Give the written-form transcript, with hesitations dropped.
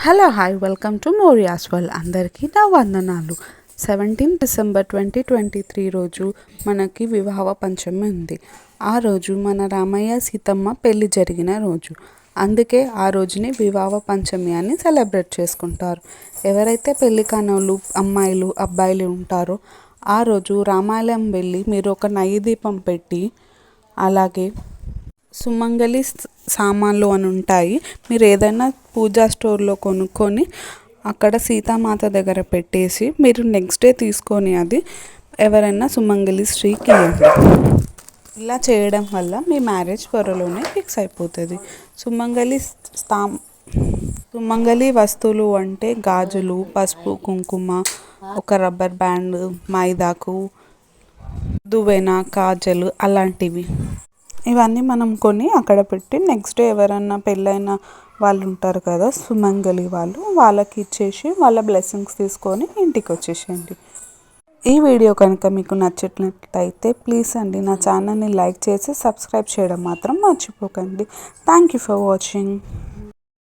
Hello hi welcome to మోరియాస్ world. అందరికీ నా వందనాలు. 17 డిసెంబర్ 2023 రోజు మనకి వివాహ పంచమి ఉంది. ఆ రోజు మన రామయ్య సీతమ్మ పెళ్ళి జరిగిన రోజు. అందుకే ఆ రోజుని వివాహ పంచమి అని సెలబ్రేట్ చేసుకుంటారు. ఎవరైతే పెళ్లి కానోళ్ళు అమ్మాయిలు అబ్బాయిలు ఉంటారో ఆ రోజు రామాలయం వెళ్ళి మీరు ఒక నెయ్యి దీపం పెట్టి, అలాగే సుమంగళి సామాన్లు అని ఉంటాయి, మీరు ఏదైనా పూజా స్టోర్లో కొనుక్కొని అక్కడ సీతామాత దగ్గర పెట్టేసి మీరు నెక్స్ట్ డే తీసుకొని అది ఎవరైనా సుమంగళి స్త్రీకి ఇవ్వండి. ఇలా చేయడం వల్ల మీ మ్యారేజ్ త్వరలోనే ఫిక్స్ అయిపోతుంది. సుమంగళి స్థా సుమంగళి వస్తువులు అంటే గాజులు, పసుపు, కుంకుమ, ఒక రబ్బర్ బ్యాండ్, మైదాకు, దువ్వెన, కాజలు అలాంటివి. ఇవన్నీ మనం కొని అక్కడ పెట్టి నెక్స్ట్ డే ఎవరైనా పెళ్ళైన వాళ్ళు ఉంటారు కదా సుమంగళి వాళ్ళు, వాళ్ళకి ఇచ్చేసి వాళ్ళ బ్లెస్సింగ్స్ తీసుకొని ఇంటికి వచ్చేసేయండి. ఈ వీడియో కనుక మీకు నచ్చినట్లయితే ప్లీజ్ అండి నా ఛానల్ని లైక్ చేసి సబ్స్క్రైబ్ చేయడం మాత్రం మర్చిపోకండి. Thank you for watching.